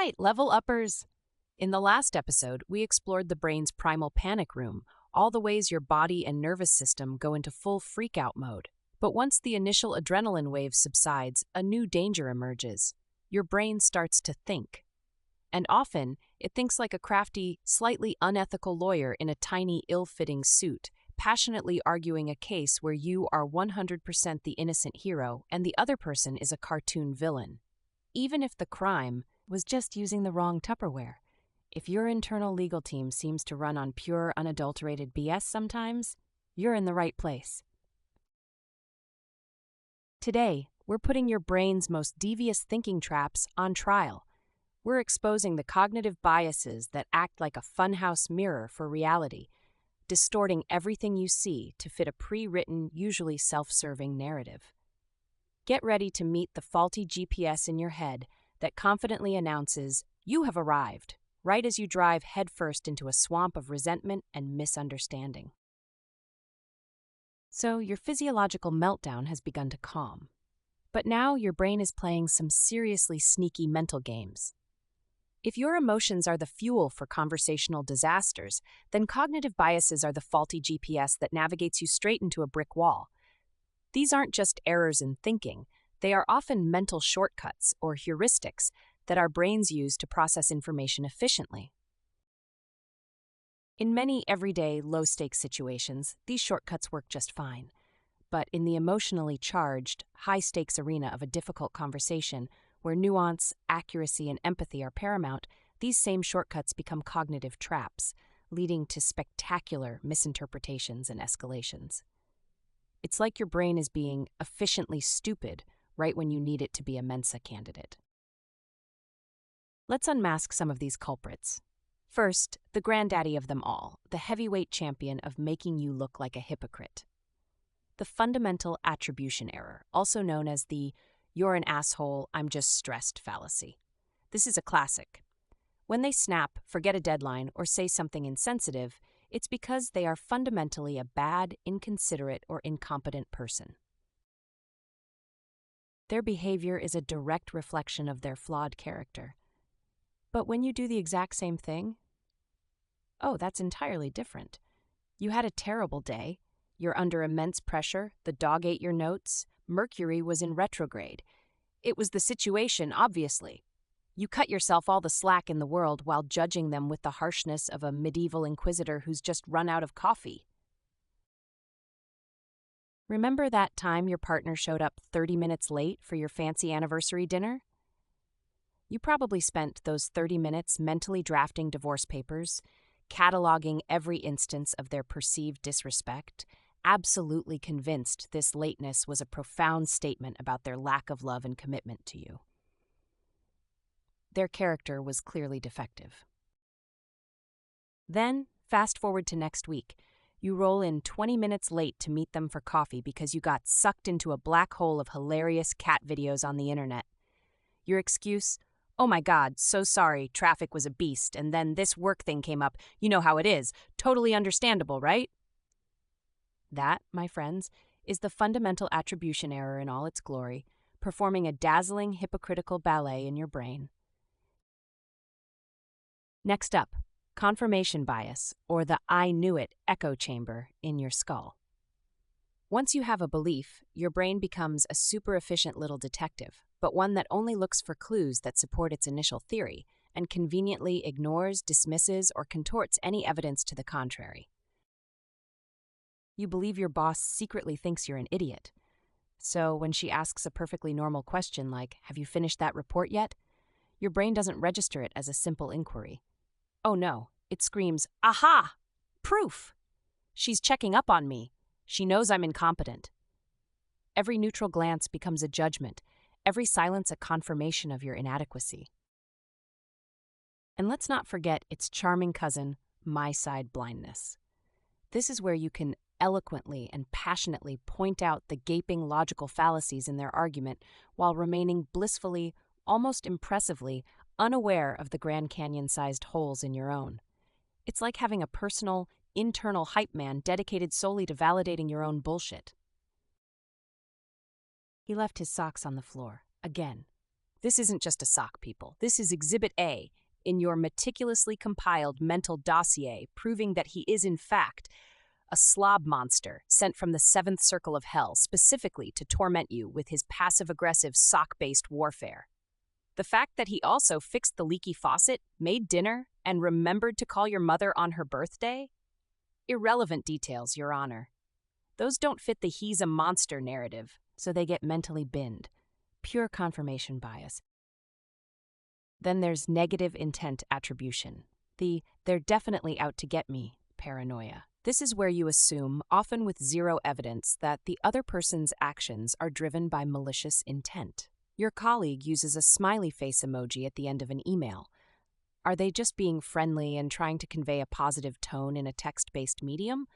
right, level uppers! In the last episode, we explored the brain's primal panic room, all the ways your body and nervous system go into full freak-out mode. But once the initial adrenaline wave subsides, a new danger emerges. Your brain starts to think. And often, it thinks like a crafty, slightly unethical lawyer in a tiny, ill-fitting suit, passionately arguing a case where you are 100% the innocent hero and the other person is a cartoon villain. Even if the crime was just using the wrong Tupperware. If your internal legal team seems to run on pure, unadulterated BS sometimes, you're in the right place. Today, we're putting your brain's most devious thinking traps on trial. We're exposing the cognitive biases that act like a funhouse mirror for reality, distorting everything you see to fit a pre-written, usually self-serving narrative. Get ready to meet the faulty GPS in your head that confidently announces, "You have arrived," right as you drive headfirst into a swamp of resentment and misunderstanding. So your physiological meltdown has begun to calm. But now your brain is playing some seriously sneaky mental games. If your emotions are the fuel for conversational disasters, then cognitive biases are the faulty GPS that navigates you straight into a brick wall. These aren't just errors in thinking, they are often mental shortcuts or heuristics that our brains use to process information efficiently. In many everyday, low-stakes situations, these shortcuts work just fine. But in the emotionally charged, high-stakes arena of a difficult conversation, where nuance, accuracy, and empathy are paramount, these same shortcuts become cognitive traps, leading to spectacular misinterpretations and escalations. It's like your brain is being efficiently stupid right when you need it to be a Mensa candidate. Let's unmask some of these culprits. First, the granddaddy of them all, the heavyweight champion of making you look like a hypocrite. The fundamental attribution error, also known as the "you're an asshole, I'm just stressed" fallacy. This is a classic. When they snap, forget a deadline, or say something insensitive, it's because they are fundamentally a bad, inconsiderate, or incompetent person. Their behavior is a direct reflection of their flawed character. But when you do the exact same thing, oh, that's entirely different. You had a terrible day. You're under immense pressure. The dog ate your notes. Mercury was in retrograde. It was the situation, obviously. You cut yourself all the slack in the world while judging them with the harshness of a medieval inquisitor who's just run out of coffee. Remember that time your partner showed up 30 minutes late for your fancy anniversary dinner? You probably spent those 30 minutes mentally drafting divorce papers, cataloging every instance of their perceived disrespect, absolutely convinced this lateness was a profound statement about their lack of love and commitment to you. Their character was clearly defective. Then, fast forward to next week. You roll in 20 minutes late to meet them for coffee because you got sucked into a black hole of hilarious cat videos on the internet. Your excuse? "Oh my God, so sorry, traffic was a beast, and then this work thing came up. You know how it is. Totally understandable, right?" That, my friends, is the fundamental attribution error in all its glory, performing a dazzling, hypocritical ballet in your brain. Next up, confirmation bias, or the "I knew it" echo chamber in your skull. Once you have a belief, your brain becomes a super efficient little detective, but one that only looks for clues that support its initial theory and conveniently ignores, dismisses, or contorts any evidence to the contrary. You believe your boss secretly thinks you're an idiot. So when she asks a perfectly normal question like, "Have you finished that report yet?" your brain doesn't register it as a simple inquiry. Oh no, it screams, "Aha! Proof! She's checking up on me. She knows I'm incompetent." Every neutral glance becomes a judgment, every silence a confirmation of your inadequacy. And let's not forget its charming cousin, my side blindness. This is where you can eloquently and passionately point out the gaping logical fallacies in their argument while remaining blissfully, almost impressively, unaware of the Grand Canyon-sized holes in your own. It's like having a personal, internal hype man dedicated solely to validating your own bullshit. He left his socks on the floor, again. This isn't just a sock, people. This is Exhibit A in your meticulously compiled mental dossier, proving that he is, in fact, a slob monster sent from the seventh circle of hell specifically to torment you with his passive-aggressive sock-based warfare. The fact that he also fixed the leaky faucet, made dinner, and remembered to call your mother on her birthday? Irrelevant details, Your Honor. Those don't fit the he's a monster narrative, so they get mentally binned. Pure confirmation bias. Then there's negative intent attribution. They're definitely out to get me paranoia. This is where you assume, often with zero evidence, that the other person's actions are driven by malicious intent. Your colleague uses a smiley face emoji at the end of an email. Are they just being friendly and trying to convey a positive tone in a text-based medium?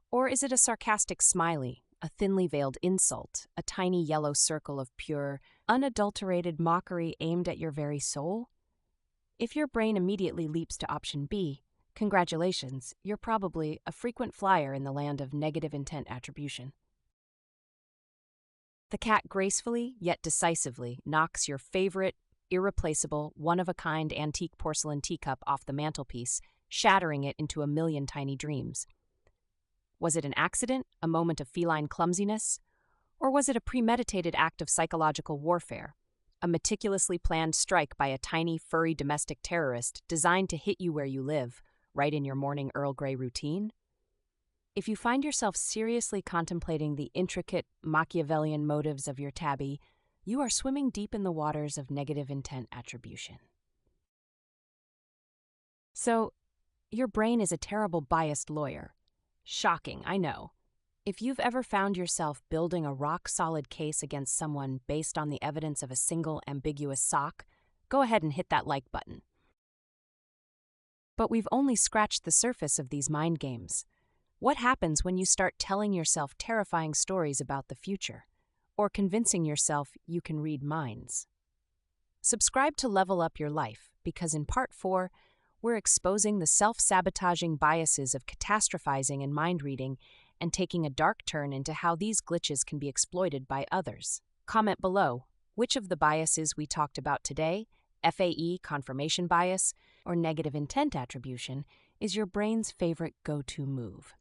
Or is it a sarcastic smiley, a thinly veiled insult, a tiny yellow circle of pure, unadulterated mockery aimed at your very soul? If your brain immediately leaps to option B, congratulations, you're probably a frequent flyer in the land of negative intent attribution. The cat gracefully, yet decisively, knocks your favorite, irreplaceable, one-of-a-kind antique porcelain teacup off the mantelpiece, shattering it into a million tiny dreams. Was it an accident, a moment of feline clumsiness? Or was it a premeditated act of psychological warfare? A meticulously planned strike by a tiny, furry domestic terrorist designed to hit you where you live, right in your morning Earl Grey routine? If you find yourself seriously contemplating the intricate Machiavellian motives of your tabby, you are swimming deep in the waters of negative intent attribution. So, your brain is a terrible biased lawyer. Shocking, I know. If you've ever found yourself building a rock-solid case against someone based on the evidence of a single ambiguous sock, go ahead and hit that like button. But we've only scratched the surface of these mind games. What happens when you start telling yourself terrifying stories about the future, or convincing yourself you can read minds? Subscribe to Level Up Your Life, because in Part 4, we're exposing the self-sabotaging biases of catastrophizing and mind-reading and taking a dark turn into how these glitches can be exploited by others. Comment below which of the biases we talked about today, FAE, confirmation bias, or negative intent attribution, is your brain's favorite go-to move.